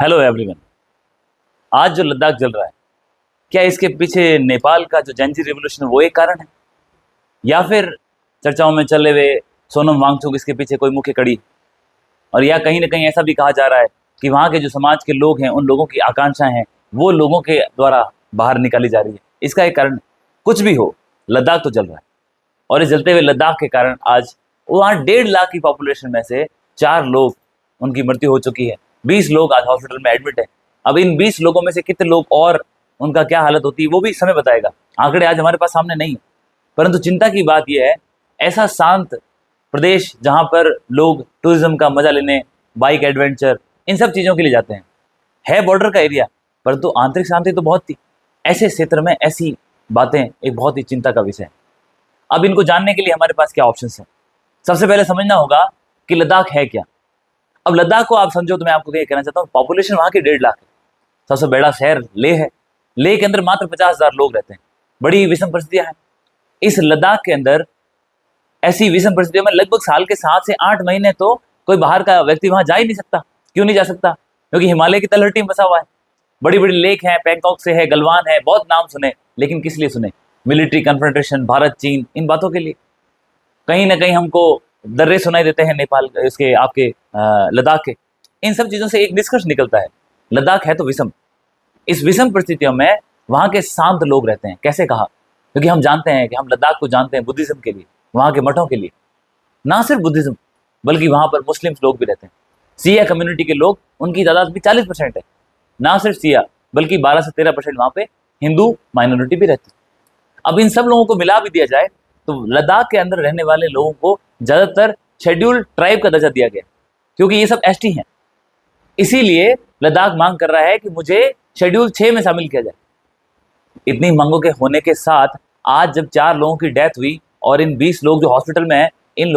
Hello everyone. आज जो लद्दाख जल रहा है, क्या इसके पीछे नेपाल का जो जैनजी रिवोल्यूशन है वो एक कारण है, या फिर चर्चाओं में चले हुए सोनम वांगचुक इसके पीछे कोई मुख्य कड़ी, और या कहीं ना कहीं ऐसा भी कहा जा रहा है कि वहाँ के जो समाज के लोग हैं, उन लोगों की आकांक्षाएं हैं, वो लोगों के द्वारा बाहर निकाली जा रही है। इसका एक कारण कुछ भी हो, लद्दाख तो जल रहा है। और इस जलते हुए लद्दाख के कारण आज वहाँ 1.5 लाख की पॉपुलेशन में से 4 लोग उनकी मृत्यु हो चुकी है। 20 लोग आज हॉस्पिटल में एडमिट है। अब इन 20 लोगों में से कितने लोग और उनका क्या हालत होती है वो भी समय बताएगा। आंकड़े आज हमारे पास सामने नहीं है, परंतु चिंता की बात यह है, ऐसा शांत प्रदेश जहाँ पर लोग टूरिज्म का मजा लेने, बाइक एडवेंचर, इन सब चीज़ों के लिए जाते हैं, है बॉर्डर का एरिया, परंतु आंतरिक शांति तो बहुत थी। ऐसे क्षेत्र में ऐसी बातें एक बहुत ही चिंता का विषय है। अब इनको जानने के लिए हमारे पास क्या ऑप्शंस हैं? सबसे पहले समझना होगा कि लद्दाख है क्या। अब लद्दाख को आप समझो तो मैं आपको ये कहना चाहता हूँ, पॉपुलेशन वहाँ की 1.5 लाख है। सबसे बड़ा शहर लेह है। लेह के अंदर मात्र 50,000 लोग रहते हैं। बड़ी विषम परिस्थितियां हैं इस लद्दाख के अंदर। ऐसी विषम परिस्थितियों में लगभग साल के 7 से 8 महीने तो कोई बाहर का व्यक्ति वहां जा ही नहीं सकता। क्यों नहीं जा सकता? क्योंकि हिमालय की तलहटी में बसा हुआ है। बड़ी बड़ी लेक हैं, पैंगोंग से है, गलवान है, बहुत नाम सुने, लेकिन किस लिए सुने? मिलिट्री कन्फ्रंटेशन, भारत चीन, इन बातों के लिए। कहीं ना कहीं हमको दर्रे सुनाई देते हैं नेपाल इसके, आपके लद्दाख के। इन सब चीज़ों से एक निष्कर्ष निकलता है, लद्दाख है तो विषम। इस विषम परिस्थितियों में वहाँ के शांत लोग रहते हैं। कैसे कहा? क्योंकि हम जानते हैं कि हम लद्दाख को जानते हैं बुद्धिज्म के लिए, वहाँ के मठों के लिए। ना सिर्फ बुद्धिज्म, बल्कि वहाँ पर मुस्लिम लोग भी रहते हैं। सिया कम्युनिटी के लोग, उनकी तादाद भी 40% है। ना सिर्फ सिया, बल्कि 12 से 13% वहाँ पे हिंदू माइनॉरिटी भी रहती है। अब इन सब लोगों को मिला भी दिया जाए तो लद्दाख के अंदर रहने वाले लोगों को ज़्यादातर शेड्यूल्ड ट्राइब का दर्जा दिया गया, क्योंकि ये सब एसटी हैं। इसीलिए लद्दाख मांग कर रहा है कि मुझे शेड्यूल 6 में शामिल किया जाए। इतनी मांगों के होने के साथ आज जब 4 लोगों की डेथ हुई और इन 20 लोग जो हॉस्पिटल में हैं, इन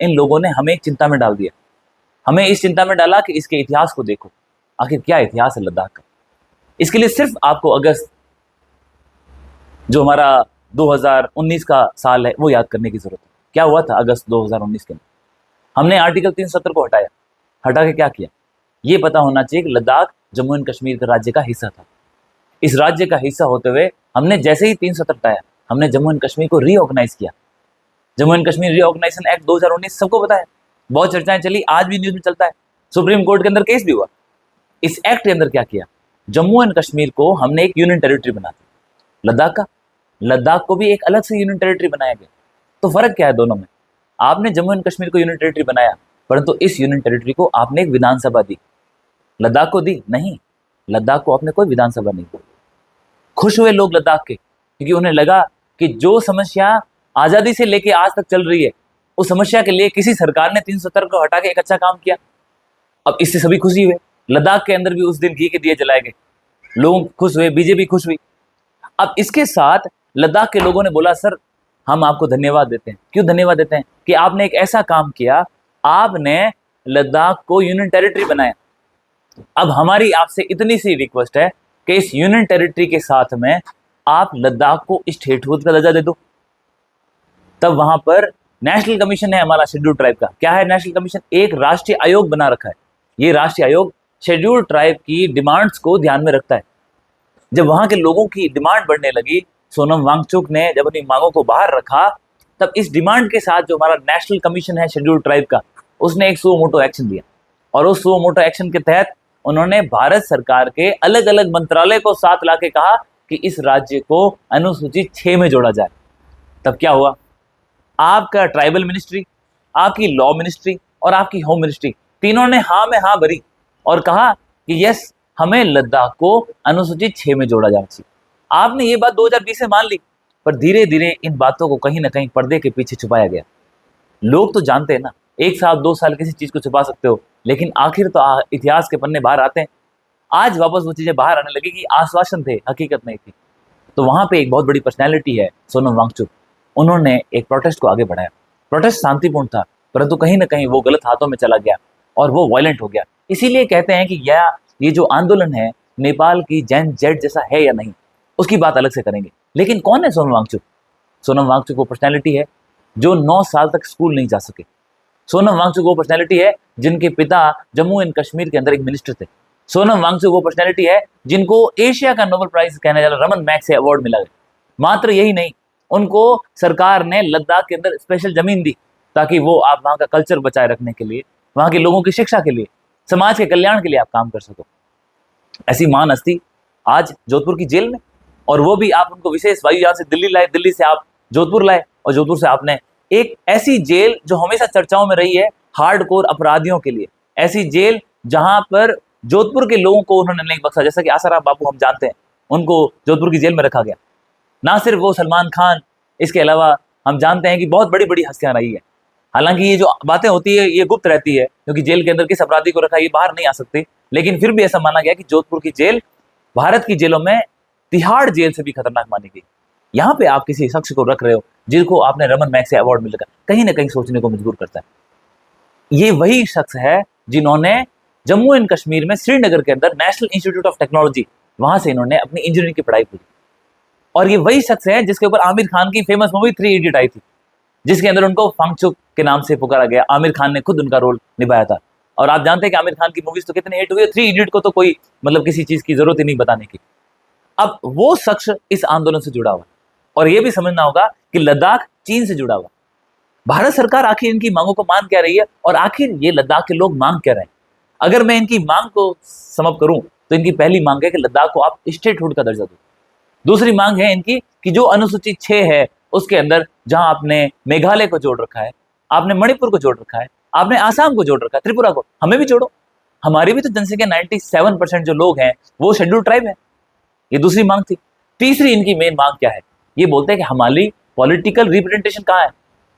लोगों ने हमें एक चिंता में डाल दिया। हमें इस चिंता में डाला कि इसके इतिहास को देखो, आखिर क्या इतिहास है लद्दाख का। इसके लिए सिर्फ आपको अगस्त, जो हमारा 2019 का साल है, वो याद करने की जरूरत है। क्या हुआ था अगस्त 2019 के अंदर? हमने आर्टिकल 370 को हटाया। हटा के क्या किया? ये पता होना चाहिए कि लद्दाख जम्मू एंड कश्मीर का राज्य का हिस्सा था। इस राज्य का हिस्सा होते हुए हमने जैसे ही 370 हटाया, हमने जम्मू एंड कश्मीर को रीऑर्गेनाइज किया। Jammu and Kashmir reorganisation act 2019 सबको पता है, बहुत चर्चाएं चली, आज भी न्यूज में चलता है। सुप्रीम कोर्ट के अंदर केस भी हुआ। इस एक्ट के अंदर क्या किया? जम्मू एंड कश्मीर को हमने एक यूनियन टेरिटरी बना दी। लद्दाख को भी एक अलग से यूनियन टेरिटरी बनाया गया। तो फर्क क्या है दोनों में? आपने जम्मू एंड कश्मीर को यूनियन टेरिटरी बनाया, परंतु इस यूनियन टेरिटरी को आपने एक विधानसभा दी। लद्दाख को दी नहीं, लद्दाख को आपने कोई विधानसभा नहीं दी। खुश हुए लोग लद्दाख के, क्योंकि उन्हें लगा कि जो समस्या आज़ादी से लेके आज तक चल रही है, उस समस्या के लिए किसी सरकार ने 370 को हटा के एक अच्छा काम किया। अब इससे सभी खुशी हुए। लद्दाख के अंदर भी उस दिन घी के दिए जलाए गए, लोग खुश हुए, बीजेपी खुश हुई। अब इसके साथ लद्दाख के लोगों ने बोला, सर हम आपको धन्यवाद देते हैं। क्यों धन्यवाद देते हैं? कि आपने एक ऐसा काम किया, आपने लद्दाख को यूनियन टेरिटरी बनाया। अब हमारी आपसे इतनी सी रिक्वेस्ट है कि इस यूनियन टेरिटरी के साथ में आप लद्दाख को स्टेटहुड का दर्जा दे दो। तब वहां पर नेशनल कमीशन है हमारा शेड्यूल ट्राइब का। क्या है नेशनल कमीशन? एक राष्ट्रीय आयोग बना रखा है। ये राष्ट्रीय आयोग शेड्यूल ट्राइब की डिमांड्स को ध्यान में रखता है। जब वहां के लोगों की डिमांड बढ़ने लगी, सोनम वांगचुक ने जब अपनी मांगों को बाहर रखा, तब इस डिमांड के साथ जो हमारा नेशनल कमीशन है शेड्यूल ट्राइब का, उसने एक सुओ मोटो एक्शन लिया। और उस सुओ मोटो एक्शन के तहत उन्होंने भारत सरकार के अलग अलग मंत्रालय को साथ लाके कहा कि इस राज्य को अनुसूची 6 में जोड़ा जाए। तब क्या हुआ? आपका ट्राइबल मिनिस्ट्री, आपकी लॉ मिनिस्ट्री और आपकी होम मिनिस्ट्री, तीनों ने हाँ में हाँ भरी और कहा कि यस, हमें लद्दाख को अनुसूचित 6 में जोड़ा जाना चाहिए। आपने ये बात 2020 में मान ली, पर धीरे धीरे इन बातों को कहीं ना कहीं पर्दे के पीछे छुपाया गया। लोग तो जानते हैं ना, 1 साल 2 साल किसी चीज को छुपा सकते हो, लेकिन आखिर तो इतिहास के पन्ने बाहर आते हैं। आज वापस वो चीजें बाहर आने लगी कि आश्वासन थे, हकीकत नहीं थी। तो वहां पे एक बहुत बड़ी पर्सनैलिटी है सोनम वांगचुक। उन्होंने एक प्रोटेस्ट को आगे बढ़ाया। प्रोटेस्ट शांतिपूर्ण था, परंतु कहीं ना कहीं वो गलत हाथों में चला गया और वो वायलेंट हो गया। इसीलिए कहते हैं कि ये जो आंदोलन है नेपाल की जैन जेड जैसा है या नहीं, उसकी बात अलग से करेंगे। लेकिन कौन है सोनम वांगचुक? सोनम वांगचुक वो पर्सनैलिटी है जो 9 साल तक स्कूल नहीं जा सके। सोनम वांगचुक वो पर्सनैलिटी है जिनके पिता जम्मू एंड कश्मीर के अंदर एक मिनिस्टर थे। सोनम वांगचुक वो पर्सनैलिटी है जिनको एशिया का नोबेल प्राइज कहने वाला रमन मैग्सेसे अवार्ड मिला है। मात्र यही नहीं, उनको सरकार ने लद्दाख के अंदर स्पेशल जमीन दी ताकि वो आप वहां का कल्चर बचाए रखने के लिए, वहां के लोगों की शिक्षा के लिए, समाज के कल्याण के लिए आप काम कर सको। ऐसी महान हस्ती आज जोधपुर की जेल में, और वो भी आप उनको विशेष वायुयान से दिल्ली लाए, दिल्ली से आप जोधपुर लाए, और जोधपुर से आपने एक ऐसी जेल जो हमेशा चर्चाओं में रही है हार्डकोर अपराधियों के लिए, ऐसी जेल जहां पर जोधपुर के लोगों को उन्होंने नहीं बख्शा। जैसा कि आसाराम बापू हम जानते हैं, उनको जोधपुर की जेल में रखा गया। ना सिर्फ वो, सलमान खान, इसके अलावा हम जानते हैं कि बहुत बड़ी बड़ी हस्तियां रही है। हालांकि ये जो बातें होती है ये गुप्त रहती है, क्योंकि जेल के अंदर किस अपराधी को रखा ये बाहर नहीं आ सकते, लेकिन फिर भी ऐसा माना गया कि जोधपुर की जेल भारत की जेलों में तिहाड़ जेल से भी खतरनाक मानी गई। यहाँ पे आप किसी शख्स को रख रहे हो जिनको आपने रमन मैग्सेसे अवार्ड मिलेगा, कहीं ना कहीं सोचने को मजबूर करता है। ये वही शख्स है जिन्होंने जम्मू एंड कश्मीर में श्रीनगर के अंदर नेशनल इंस्टीट्यूट ऑफ टेक्नोलॉजी, वहां से इन्होंने अपनी इंजीनियरिंग की पढ़ाई की। और ये वही शख्स है जिसके ऊपर आमिर खान की फेमस मूवी 3 इडियट आई थी, जिसके अंदर उनको फांगचुक के नाम से पुकारा गया। आमिर खान ने खुद उनका रोल निभाया था। और आप जानते हैं कि आमिर खान की मूवीज तो कितने हिट हुई है, 3 इडियट को तो कोई मतलब किसी चीज की जरूरत ही नहीं बताने की। अब वो शख्स इस आंदोलन से जुड़ा हुआ, और ये भी समझना होगा कि लद्दाख चीन से जुड़ा हुआ। भारत सरकार आखिर इनकी मांगों को मान क्या रही है, और आखिर ये लद्दाख के लोग मांग क्या रहे हैं। अगर मैं इनकी मांग को समअप करूं तो इनकी पहली मांग है कि लद्दाख को आप स्टेटहुड का दर्जा दो। दूसरी मांग है इनकी कि जो अनुसूची 6 है उसके अंदर जहां आपने मेघालय को जोड़ रखा है, आपने मणिपुर को जोड़ रखा है, आपने आसाम को जोड़ रखा है, त्रिपुरा को, हमें भी जोड़ो। हमारी भी तो जनसंख्या 97% जो लोग हैं वो शेड्यूल्ड ट्राइब है। ये दूसरी मांग थी। तीसरी इनकी मेन मांग क्या है, ये बोलते हैं कि हमारी पॉलिटिकल रिप्रेजेंटेशन कहाँ है।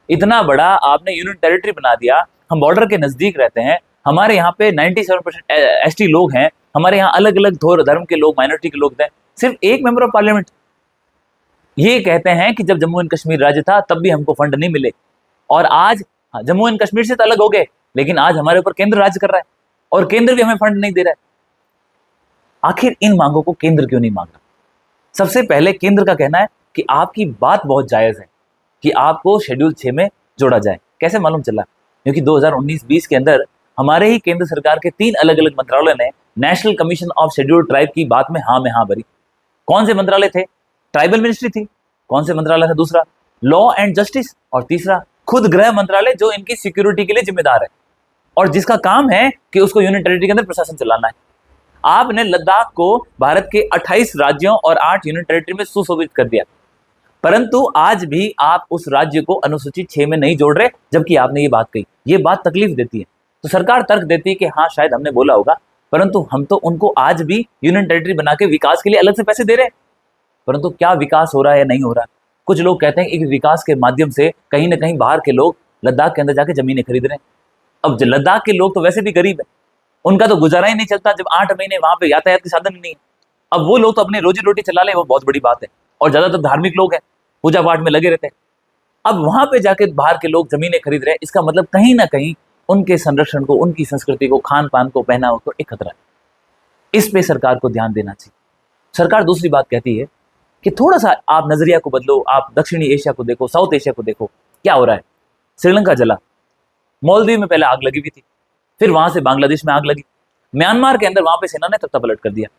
इतना बड़ा आपने यूनियन टेरिटरी बना दिया, हम बॉर्डर के नजदीक रहते हैं, हमारे यहाँ पे 97% एसटी लोग हैं, हमारे यहाँ अलग अलग धर्म के लोग, माइनॉरिटी के लोग हैं, सिर्फ एक मेंबर ऑफ पार्लियामेंट। ये कहते हैं कि जब जम्मू एंड कश्मीर राज्य था तब भी हमको फंड नहीं मिले, और आज जम्मू एंड कश्मीर से तो अलग हो गए, लेकिन आज हमारे ऊपर केंद्र राज्य कर रहा है और केंद्र भी हमें फंड नहीं दे रहा है। आखिर इन मांगों को केंद्र क्यों नहीं मांग रहा? सबसे पहले केंद्र का कहना है कि आपकी बात बहुत जायज है कि आपको शेड्यूल 6 में जोड़ा जाए। कैसे मालूम चला? क्योंकि 2019-20 के अंदर हमारे ही केंद्र सरकार के 3 अलग अलग मंत्रालय ने national commission of scheduled tribe की बात में हाँ भरी। कौन से मंत्रालय थे? ट्राइबल मिनिस्ट्री थी। कौन से मंत्रालय था दूसरा? Law and justice. और तीसरा खुद गृह मंत्रालय, जो इनकी सिक्योरिटी के लिए जिम्मेदार है और जिसका काम है कि उसको यूनियन टेरिटरी के अंदर प्रशासन चलाना है। आपने लद्दाख को भारत के 28 राज्यों और 8 यूनियन टेरिटरी में सुशोभित कर दिया, परंतु आज भी आप उस राज्य को अनुसूची 6 में नहीं जोड़ रहे, जबकि आपने ये बात कही। ये बात तकलीफ देती है। तो सरकार तर्क देती है कि हाँ शायद हमने बोला होगा, परंतु हम तो उनको आज भी यूनियन टेरिटरी बना के विकास के लिए अलग से पैसे दे रहे हैं। परंतु क्या विकास हो रहा है या नहीं हो रहा? कुछ लोग कहते हैं कि विकास के माध्यम से कहीं ना कहीं बाहर के लोग लद्दाख के अंदर जाके जमीनें खरीद रहे हैं। अब लद्दाख के लोग तो वैसे भी गरीब है, उनका तो गुजारा ही नहीं चलता जब 8 महीने वहां पे यातायात के साधन ही नहीं है। अब वो लोग तो अपनी रोजी रोटी चला ले, वो बहुत बड़ी बात है, और ज्यादातर धार्मिक लोग हैं, पूजा पाठ में लगे रहते हैं। अब वहां पे जाके बाहर के लोग जमीनें खरीद रहे हैं, इसका मतलब कहीं ना कहीं उनके संरक्षण को, उनकी संस्कृति को, खान पान को, पहनावा को एक खतरा है। इस पे सरकार को ध्यान देना चाहिए। सरकार दूसरी बात कहती है कि थोड़ा सा आप नजरिया को बदलो, आप दक्षिणी एशिया को देखो, साउथ एशिया को देखो, क्या हो रहा है। श्रीलंका जला, मालदीव में पहले आग लगी हुई थी, फिर वहां से बांग्लादेश में आग लगी, म्यांमार के अंदर वहां पे सेना ने तख्ता पलट कर दिया,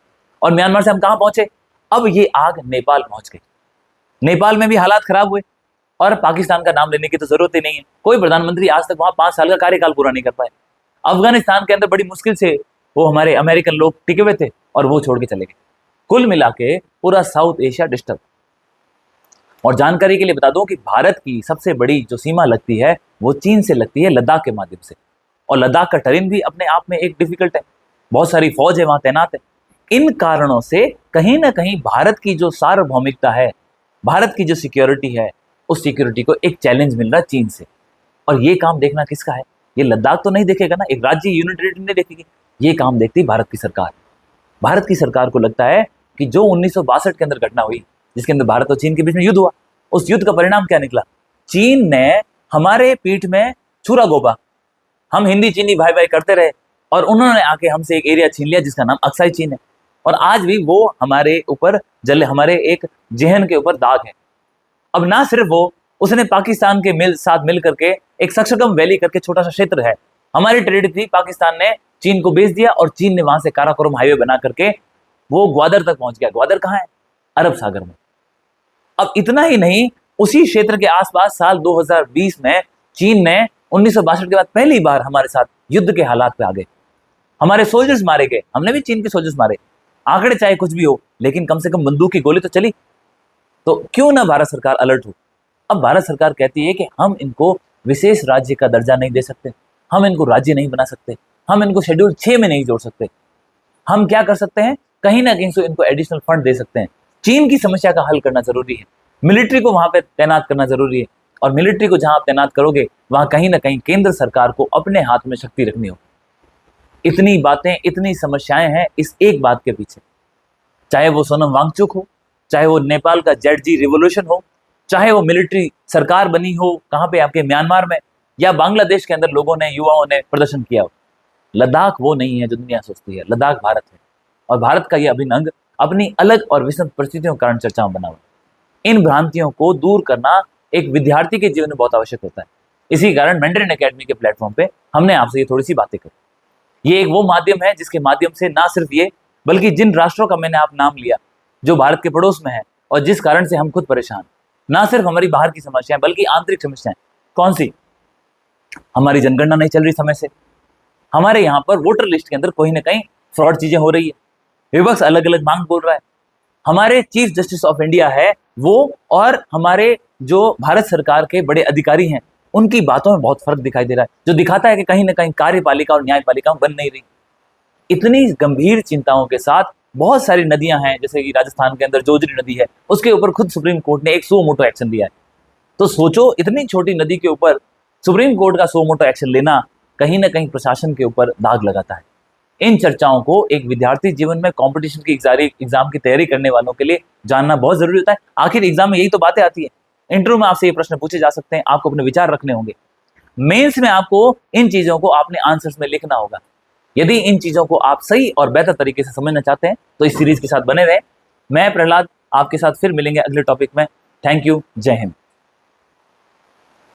और म्यांमार से हम कहां पहुंचे? अब ये आग नेपाल पहुंच गई। नेपाल में भी हालात खराब हुए, और पाकिस्तान का नाम लेने की तो जरूरत ही नहीं है। कोई प्रधानमंत्री आज तक वहां 5 साल का कार्यकाल पूरा नहीं कर पाए। अफगानिस्तान के अंदर बड़ी मुश्किल से वो हमारे अमेरिकन लोग टिके हुए थे और वो छोड़ के चले गए। कुल मिला के पूरा साउथ एशिया डिस्टर्ब। और जानकारी के लिए बता दूं कि भारत की सबसे बड़ी जो सीमा लगती है वो चीन से लगती है, लद्दाख के माध्यम से। और लद्दाख का टेरेन भी अपने आप में एक डिफिकल्ट है, बहुत सारी फौज है वहां तैनात है। इन कारणों से कहीं ना कहीं भारत की जो सार्वभौमिकता है, भारत की जो सिक्योरिटी है, उस सिक्योरिटी को एक चैलेंज मिल रहा है चीन से। और ये काम देखना किसका है? ये लद्दाख तो नहीं देखेगा ना, एक राज्य यूनियन टेरिटरी नहीं देखेगी, ये काम देखती भारत की सरकार। भारत की सरकार को लगता है कि जो 1962 के अंदर घटना हुई, जिसके अंदर भारत और चीन के बीच में युद्ध हुआ, उस युद्ध का परिणाम क्या निकला? चीन ने हमारे पीठ में छुरा घोंपा, हम हिंदी चीनी भाई भाई करते रहे, और उन्होंने आके हमसे एक एरिया छीन लिया जिसका नाम अक्साई चीन है। और आज भी वो हमारे ऊपर हमारे एक जहन के ऊपर दाग है। अब ना सिर्फ वो, उसने पाकिस्तान के साथ मिल करके एक सक्सकम वैली करके छोटा सा क्षेत्र है, हमारी टेरिटरी थी, पाकिस्तान ने चीन को बेच दिया और चीन ने वहां से काराकोरम हाईवे बना करके वो ग्वादर तक पहुंच गया। ग्वादर कहाँ है? अरब सागर में। अब इतना ही नहीं, उसी क्षेत्र के आसपास साल 2020 में चीन ने 1962 के बाद पहली बार हमारे साथ युद्ध के हालात पे आ गए। हमारे सोल्जर्स मारे गए, हमने भी चीन के सोल्जर्स मारे। आंकड़े चाहे कुछ भी हो, लेकिन कम से कम बंदूक की गोली तो चली। तो क्यों ना भारत सरकार अलर्ट हो। अब भारत सरकार कहती है कि हम इनको विशेष राज्य का दर्जा नहीं दे सकते, हम इनको राज्य नहीं बना सकते, हम इनको शेड्यूल 6 में नहीं जोड़ सकते। हम क्या कर सकते हैं, कहीं ना कहीं से इनको एडिशनल फंड दे सकते हैं। चीन की समस्या का हल करना जरूरी है, मिलिट्री को वहां पे तैनात करना जरूरी है, और मिलिट्री को जहां आप तैनात करोगे वहां कहीं ना कहीं केंद्र सरकार को अपने हाथ में शक्ति रखनी हो। इतनी बातें, इतनी समस्याएं हैं इस एक बात के पीछे, चाहे वो सोनम वांगचुक हो, चाहे वो नेपाल का जेडजी रिवोल्यूशन हो, चाहे वो मिलिट्री सरकार बनी हो कहाँ पे, आपके म्यांमार में, या बांग्लादेश के अंदर लोगों ने, युवाओं ने प्रदर्शन किया हो। लद्दाख वो नहीं है जो दुनिया सोचती है, लद्दाख भारत है, और भारत का ये अभिन्न अंग अपनी अलग और विषम परिस्थितियों के कारण चर्चा में बना हुआ है। इन भ्रांतियों को दूर करना एक विद्यार्थी के जीवन में बहुत आवश्यक होता है। इसी कारण मैंड्रिन एकेडमी के प्लेटफॉर्म पे हमने आपसे ये थोड़ी सी बातें करी। ये एक वो माध्यम है जिसके माध्यम से ना सिर्फ ये, बल्कि जिन राष्ट्रों का मैंने आप नाम लिया जो भारत के पड़ोस में है और जिस कारण से हम खुद परेशान, ना सिर्फ हमारी बाहर की समस्याएं बल्कि आंतरिक समस्याएं। कौन सी? हमारी जनगणना नहीं चल रही समय से, हमारे यहाँ पर वोटर लिस्ट के अंदर कहीं ना कहीं फ्रॉड चीजें हो रही है, विपक्ष अलग अलग मांग बोल रहा है, हमारे चीफ जस्टिस ऑफ इंडिया है वो और हमारे जो भारत सरकार के बड़े अधिकारी हैं उनकी बातों में बहुत फर्क दिखाई दे रहा है, जो दिखाता है कि कहीं ना कहीं कार्यपालिका और न्यायपालिका बन नहीं रही। इतनी गंभीर चिंताओं के साथ बहुत सारी नदियां हैं, जैसे कि राजस्थान के अंदर जोजरी नदी है, उसके ऊपर खुद सुप्रीम कोर्ट ने एक सो मोटो एक्शन लिया है। तो सोचो, इतनी छोटी नदी के ऊपर सुप्रीम कोर्ट का सो मोटो एक्शन लेना कहीं ना कहीं प्रशासन के ऊपर दाग लगाता है। इन चर्चाओं को एक विद्यार्थी जीवन में कंपटीशन की एग्जाम की तैयारी करने वालों के लिए जानना बहुत जरूरी होता है। आखिर एग्जाम में यही तो बातें आती है। इंटरव्यू में आपसे ये प्रश्न पूछे जा सकते हैं, आपको अपने विचार रखने होंगे। मेंस में आपको इन चीजों को अपने आंसर्स में लिखना होगा। यदि इन चीजों को आप सही और बेहतर तरीके से समझना चाहते हैं तो इस सीरीज के साथ बने रहें। मैं प्रहलाद आपके साथ फिर मिलेंगे अगले टॉपिक में। थैंक यू, जय हिंद।